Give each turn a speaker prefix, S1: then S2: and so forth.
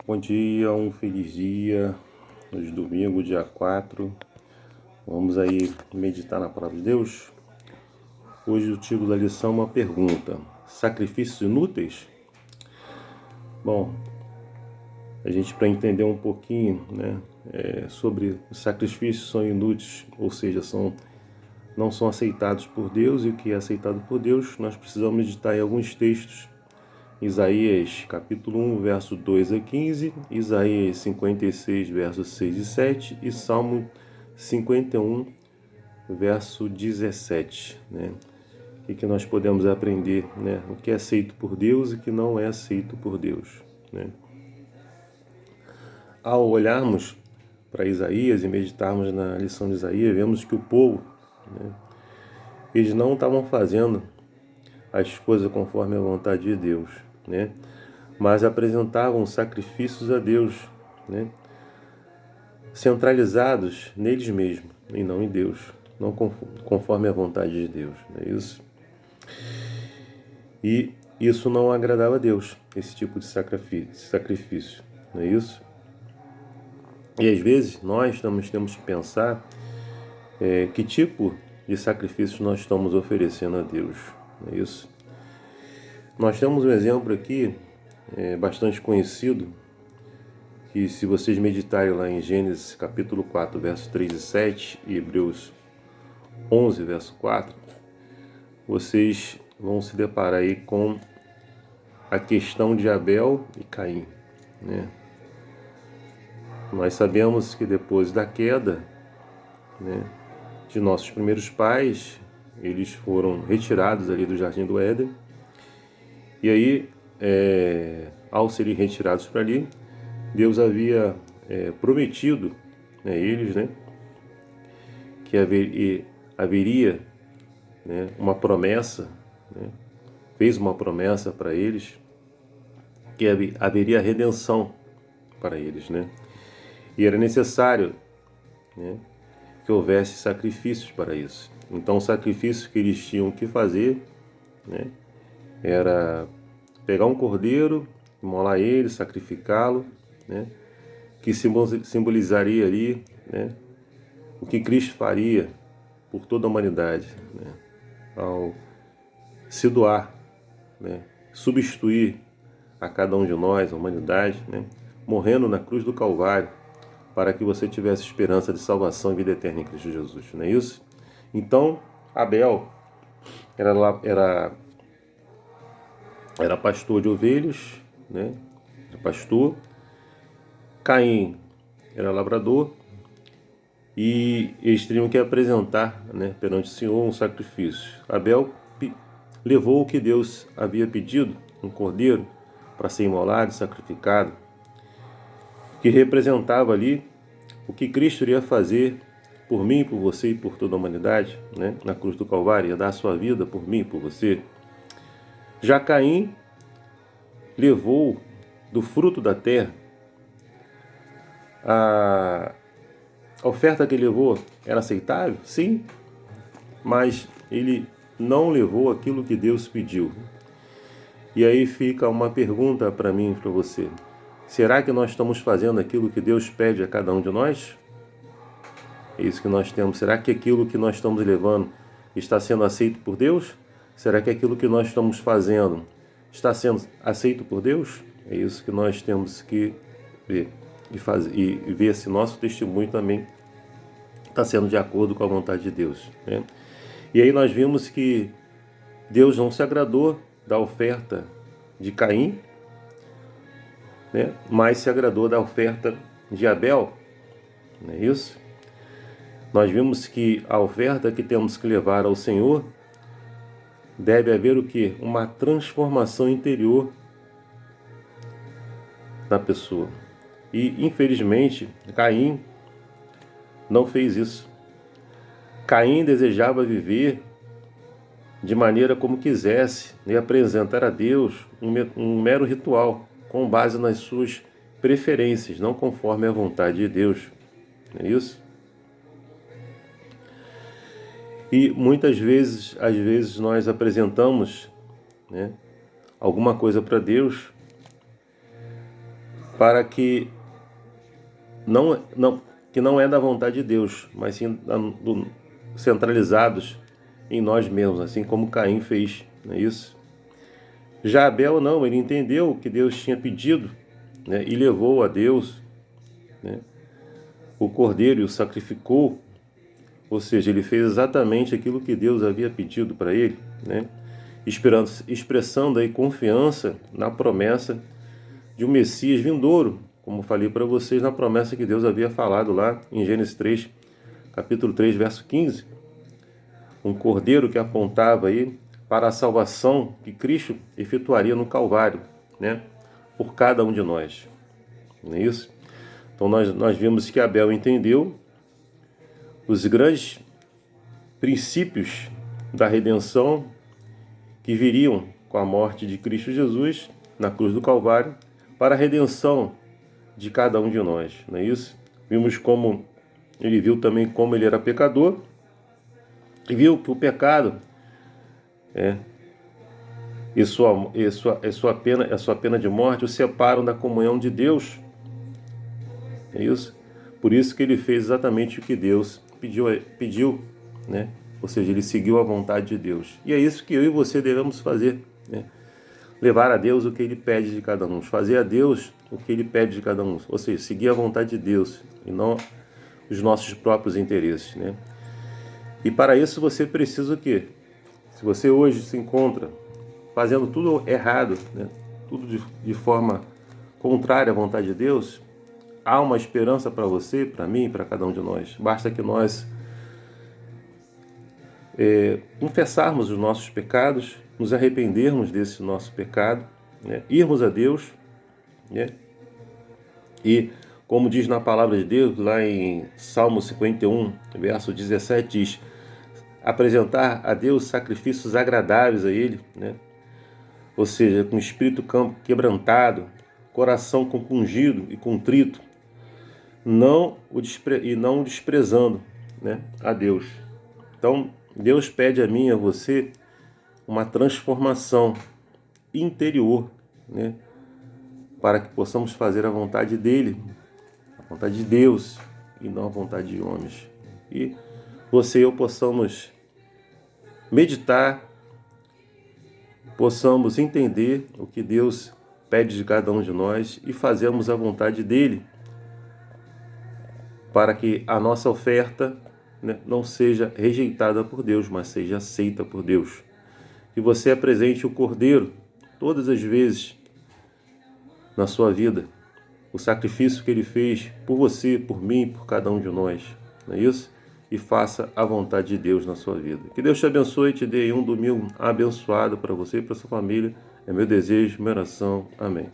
S1: Bom dia, um feliz dia. Hoje domingo, dia 4. Vamos aí meditar na palavra de Deus. Hoje o título da lição é uma pergunta: sacrifícios inúteis? Bom, a gente para entender um pouquinho, sobre os sacrifícios são inúteis, ou seja, não são aceitados por Deus, e o que é aceitado por Deus, nós precisamos meditar em alguns textos. Isaías capítulo 1, verso 2 a 15, Isaías 56, versos 6 e 7 e Salmo 51, verso 17. O que nós podemos aprender, o que é aceito por Deus e o que não é aceito por Deus. Ao olharmos para Isaías e meditarmos na lição de Isaías, vemos que o povo, eles não estavam fazendo as coisas conforme a vontade de Deus, mas apresentavam sacrifícios a Deus, centralizados neles mesmos e não em Deus, não conforme a vontade de Deus, não é isso? E isso não agradava a Deus, esse tipo de sacrifício, não é isso? E às vezes nós temos que pensar que tipo de sacrifício nós estamos oferecendo a Deus, não é isso? Nós temos um exemplo aqui bastante conhecido, que se vocês meditarem lá em Gênesis capítulo 4, verso 3 e 7 e Hebreus 11, verso 4, vocês vão se deparar aí com a questão de Abel e Caim, Nós sabemos que depois da queda, de nossos primeiros pais, eles foram retirados ali do Jardim do Éden, e aí, ao serem retirados para ali, Deus havia prometido a eles, que haveria uma promessa, fez uma promessa para eles, que haveria redenção para eles, E era necessário, que houvesse sacrifícios para isso. Então, o sacrifício que eles tinham que fazer, era pegar um cordeiro, imolar ele, sacrificá-lo, que simbolizaria ali, o que Cristo faria por toda a humanidade, ao se doar, substituir a cada um de nós, a humanidade, morrendo na cruz do Calvário, para que você tivesse esperança de salvação e vida eterna em Cristo Jesus, não é isso? Então, Abel era pastor de ovelhas, era pastor. Caim era lavrador, e eles teriam que apresentar, perante o Senhor um sacrifício. Abel levou o que Deus havia pedido, um cordeiro, para ser imolado e sacrificado, que representava ali o que Cristo iria fazer por mim, por você e por toda a humanidade, na cruz do Calvário, ia dar a sua vida por mim e por você. Já Caim levou do fruto da terra. A oferta que ele levou era aceitável? Sim, mas ele não levou aquilo que Deus pediu. E aí fica uma pergunta para mim e para você. Será que nós estamos fazendo aquilo que Deus pede a cada um de nós? É isso que nós temos. Será que aquilo que nós estamos levando está sendo aceito por Deus? Será que aquilo que nós estamos fazendo está sendo aceito por Deus? É isso que nós temos que ver e ver se nosso testemunho também está sendo de acordo com a vontade de Deus. E aí nós vimos que Deus não se agradou da oferta de Caim, mas se agradou da oferta de Abel, não é isso? Nós vimos que a oferta que temos que levar ao Senhor deve haver o quê? Uma transformação interior na pessoa. E, infelizmente, Caim não fez isso. Caim desejava viver de maneira como quisesse e apresentar a Deus um mero ritual, com base nas suas preferências, não conforme a vontade de Deus. Não é isso? E muitas vezes, às vezes, nós apresentamos alguma coisa para Deus para que que não é da vontade de Deus, mas sim centralizados em nós mesmos, assim como Caim fez, não é isso? Já Abel não, ele entendeu o que Deus tinha pedido, né, e levou a Deus, né, o cordeiro e o sacrificou, ou seja, ele fez exatamente aquilo que Deus havia pedido para ele, né, expressando aí confiança na promessa de um Messias vindouro, como falei para vocês, na promessa que Deus havia falado lá em Gênesis 3, capítulo 3, verso 15, um cordeiro que apontava aí para a salvação que Cristo efetuaria no Calvário, né, por cada um de nós, não é isso? Então nós vimos que Abel entendeu os grandes princípios da redenção que viriam com a morte de Cristo Jesus na cruz do Calvário para a redenção de cada um de nós, não é isso? Vimos como ele viu também como ele era pecador e viu que o pecado e sua pena de morte o separam da comunhão de Deus, é isso? Por isso que ele fez exatamente o que Deus pediu, né? Ou seja, ele seguiu a vontade de Deus. E é isso que eu e você devemos fazer, né? Levar a Deus o que ele pede de cada um, fazer a Deus o que ele pede de cada um, ou seja, seguir a vontade de Deus e não os nossos próprios interesses, né? E para isso você precisa o quê? Se você hoje se encontra fazendo tudo errado, né? Tudo de forma contrária à vontade de Deus, há uma esperança para você, para mim, para cada um de nós. Basta que nós confessarmos os nossos pecados, nos arrependermos desse nosso pecado, né? Irmos a Deus, né? E como diz na palavra de Deus, lá em Salmo 51, verso 17, diz: apresentar a Deus sacrifícios agradáveis a Ele, né? Ou seja, com espírito quebrantado, coração compungido e contrito, não o desprezando, né, a Deus. Então, Deus pede a mim e a você uma transformação interior, né, para que possamos fazer a vontade dele, a vontade de Deus e não a vontade de homens. E você e eu possamos meditar, possamos entender o que Deus pede de cada um de nós e fazermos a vontade dele, para que a nossa oferta, né, não seja rejeitada por Deus, mas seja aceita por Deus. Que você apresente o Cordeiro todas as vezes na sua vida, o sacrifício que ele fez por você, por mim, por cada um de nós, não é isso? E faça a vontade de Deus na sua vida. Que Deus te abençoe e te dê um domingo abençoado para você e para sua família. É meu desejo, minha oração. Amém.